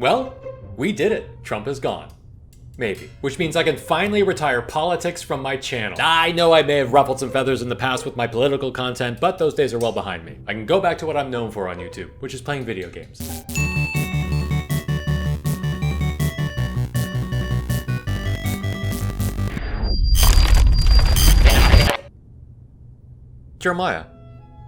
Well, we did it. Trump is gone. Maybe. Which means I can finally retire politics from my channel. I know I may have ruffled some feathers in the past with my political content, but those days are well behind me. I can go back to what I'm known for on YouTube, which is playing video games. Jeremiah,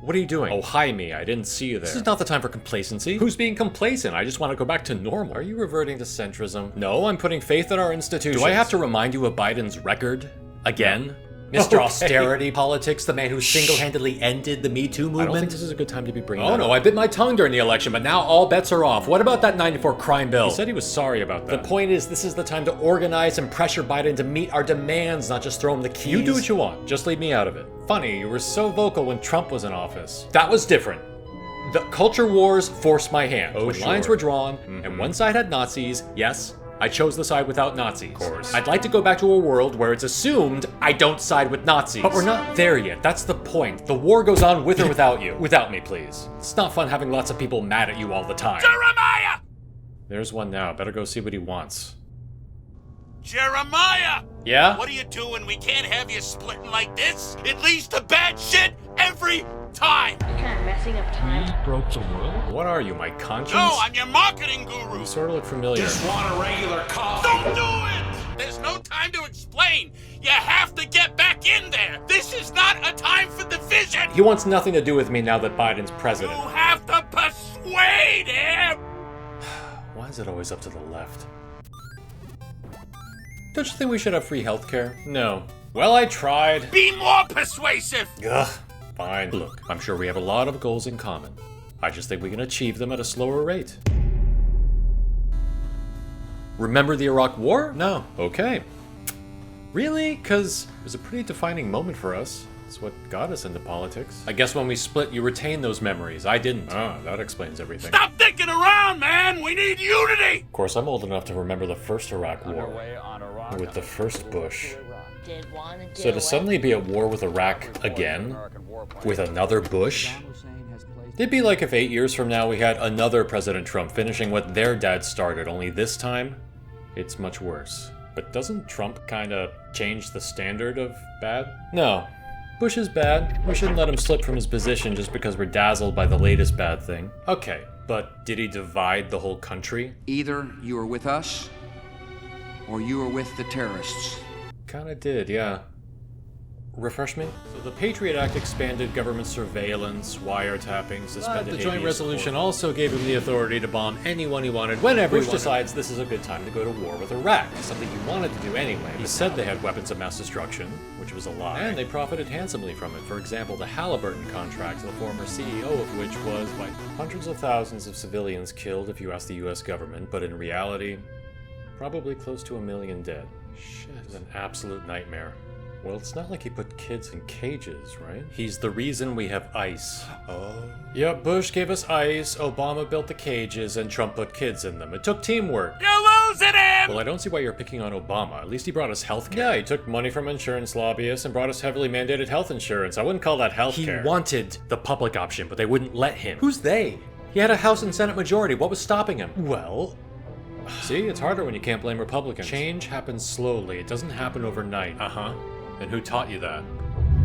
what are you doing? Oh, hi me, I didn't see you there. This is not the time for complacency. Who's being complacent? I just want to go back to normal. Are you reverting to centrism? No, I'm putting faith in our institutions. Do I have to remind you of Biden's record? Again? Mr. Austerity Politics, the man who single-handedly ended the Me Too movement? I don't think this is a good time to be bringing that up. Oh no, I bit my tongue during the election, but now all bets are off. What about that 94 crime bill? He said he was sorry about that. The point is, this is the time to organize and pressure Biden to meet our demands, not just throw him the keys. You do what you want, just leave me out of it. Funny, you were so vocal when Trump was in office. That was different. The culture wars forced my hand. When lines were drawn, and one side had Nazis, yes, I chose the side without Nazis. Of course. I'd like to go back to a world where it's assumed I don't side with Nazis. But we're not there yet. That's the point. The war goes on with or without you. Without me, please. It's not fun having lots of people mad at you all the time. Jeremiah! There's one now. Better go see what he wants. Jeremiah! Yeah? What are you doing? We can't have you splitting like this. It leads to bad shit every time. You're kind of messing up time. You broke the world? What are you, my conscience? No, I'm your marketing guru. You sort of look familiar. Just want a regular coffee. Don't do it! There's no time to explain. You have to get back in there. This is not a time for division. He wants nothing to do with me now that Biden's president. You have to persuade him. Why is it always up to the left? Don't you think we should have free healthcare? No. Well, I tried. Be more persuasive. Ugh, fine. Look, I'm sure we have a lot of goals in common. I just think we can achieve them at a slower rate. Remember the Iraq War? No. Okay. Really? 'Cause it was a pretty defining moment for us. It's what got us into politics. I guess when we split, you retained those memories. I didn't. Ah, that explains everything. Stop dicking around, man. We need unity. Of course, I'm old enough to remember the first Iraq War. With the first Bush. So to suddenly be at war with Iraq again? With another Bush? It'd be like if 8 years from now we had another President Trump finishing what their dad started, only this time, it's much worse. But doesn't Trump kinda change the standard of bad? No. Bush is bad. We shouldn't let him slip from his position just because we're dazzled by the latest bad thing. Okay, but did he divide the whole country? Either you are with us, or you are with the terrorists. Kinda did, yeah. Refresh me? So the Patriot Act expanded government surveillance, wiretapping, suspended the joint resolution also gave him the authority to bomb anyone he wanted whenever Bush decides this is a good time to go to war with Iraq, something he wanted to do anyway. He said they had weapons of mass destruction, which was a lie, and they profited handsomely from it. For example, the Halliburton contract, the former CEO of which was like hundreds of thousands of civilians killed if you ask the US government, but in reality, probably close to 1 million dead. Shit, it was an absolute nightmare. Well, it's not like he put kids in cages, right? He's the reason we have ICE. Oh. Yep, Bush gave us ICE, Obama built the cages, and Trump put kids in them. It took teamwork. You're losing him! Well, I don't see why you're picking on Obama. At least he brought us healthcare. Yeah, he took money from insurance lobbyists and brought us heavily mandated health insurance. I wouldn't call that healthcare. He wanted the public option, but they wouldn't let him. Who's they? He had a House and Senate majority. What was stopping him? Well... See, it's harder when you can't blame Republicans. Change happens slowly. It doesn't happen overnight. Uh-huh. And who taught you that?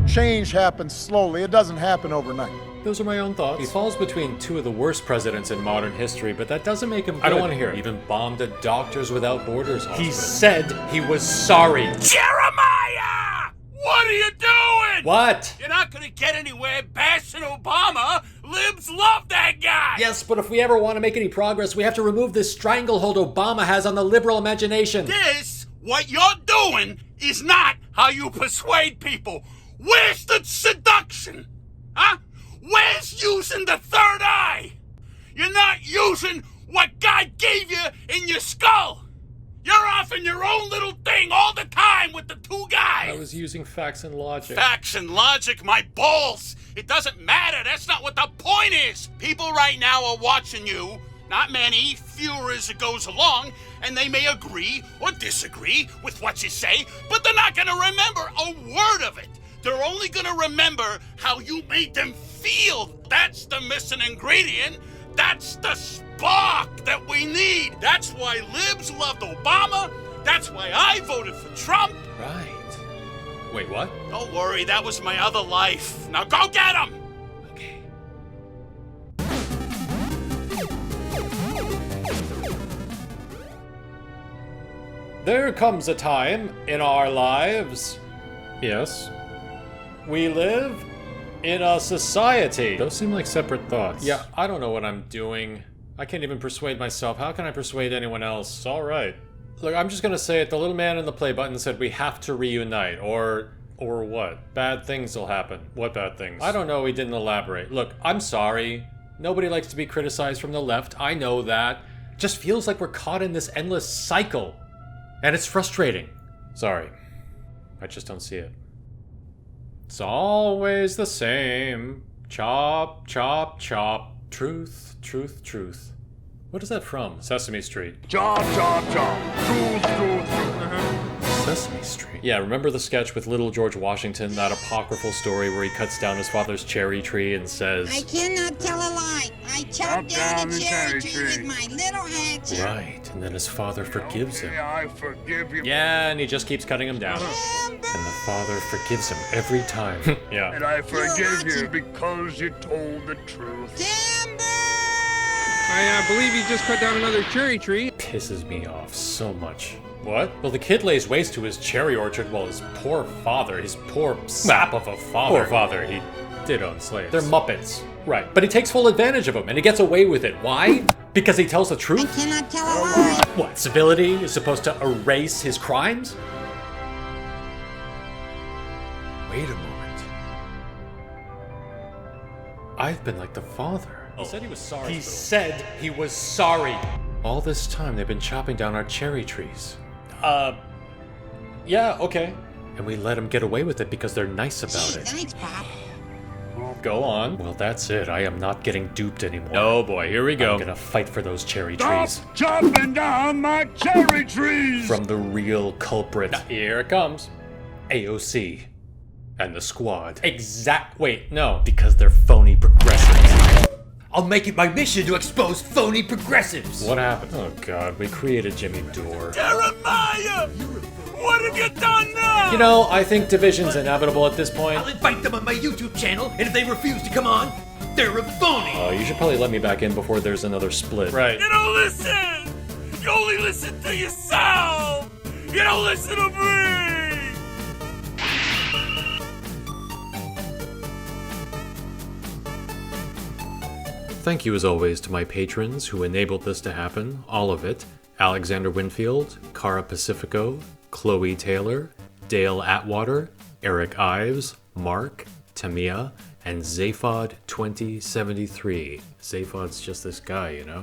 Change happens slowly. It doesn't happen overnight. Those are my own thoughts. He falls between two of the worst presidents in modern history, but that doesn't make him good. I don't want to hear it. Even bombed a Doctors Without Borders hospital. He said he was sorry. Jeremiah! What are you doing? What? You're not gonna get anywhere bashing Obama. Libs love that guy. Yes, but if we ever want to make any progress, we have to remove this stranglehold Obama has on the liberal imagination. This, what you're doing, is not how you persuade people. Where's the seduction? Huh? Where's using the third eye? You're not using what God gave you in your skull. You're off in your own little thing all the time with the two guys. I was using facts and logic. Facts and logic, my balls. It doesn't matter. That's not what the point is. People right now are watching you. Not many, fewer as it goes along, and they may agree or disagree with what you say, but they're not going to remember a word of it. They're only going to remember how you made them feel. That's the missing ingredient. That's the spark that we need. That's why libs loved Obama. That's why I voted for Trump. Right. Wait, what? Don't worry, that was my other life. Now go get him! Okay. There comes a time in our lives. Yes. We live in a society. Those seem like separate thoughts. Yeah, I don't know what I'm doing. I can't even persuade myself. How can I persuade anyone else? All right. Look, I'm just gonna say it. The little man in the play button said we have to reunite, or what? Bad things will happen. What bad things? I don't know, he didn't elaborate. Look, I'm sorry. Nobody likes to be criticized from the left. I know that. Just feels like we're caught in this endless cycle. And it's frustrating. Sorry. I just don't see it. It's always the same. Chop, chop, chop. Truth, truth, truth. What is that from? Sesame Street. Chop, chop, chop. Truth, truth, truth. Sesame Street. Yeah, remember the sketch with little George Washington, that apocryphal story where he cuts down his father's cherry tree and says, I cannot tell a lie. I chopped down a cherry tree with my little hatchet. Right, and then his father forgives him. I forgive you. Yeah, and he just keeps cutting him down. And the father forgives him every time. Yeah. And I forgive you because you told the truth. Timber! I believe he just cut down another cherry tree. Pisses me off so much. What? Well, the kid lays waste to his cherry orchard while his poor father, his poor sap of a father. Poor father, he did own slaves. They're Muppets. Right. But he takes full advantage of them, and he gets away with it. Why? Because he tells the I truth? cannot tell a lie. What, civility is supposed to erase his crimes? Wait a moment. I've been like the father. He said he was sorry. He said he was sorry. All this time they've been chopping down our cherry trees. Yeah, okay. And we let them get away with it because they're nice about Gee, it. thanks, Pop. Go on. Well, that's it. I am not getting duped anymore. Oh boy, here we go. I'm gonna fight for those cherry trees. Chopping down my cherry trees. From the real culprit. Here it comes. AOC. And the squad. Wait, no. Because they're phony progressives. I'll make it my mission to expose phony progressives. What happened? Oh god, we created Jimmy Dore. Jeremiah! What have you done now? You know, I think division's inevitable at this point. I'll invite them on my YouTube channel, and if they refuse to come on, they're a phony. You should probably let me back in before there's another split. Right. You don't listen! You only listen to yourself! You don't listen to me! Thank you as always to my patrons who enabled this to happen, all of it. Alexander Winfield, Cara Pacifico, Chloe Taylor, Dale Atwater, Eric Ives, Mark, Tamia, and Zaphod2073. Zaphod's just this guy, you know?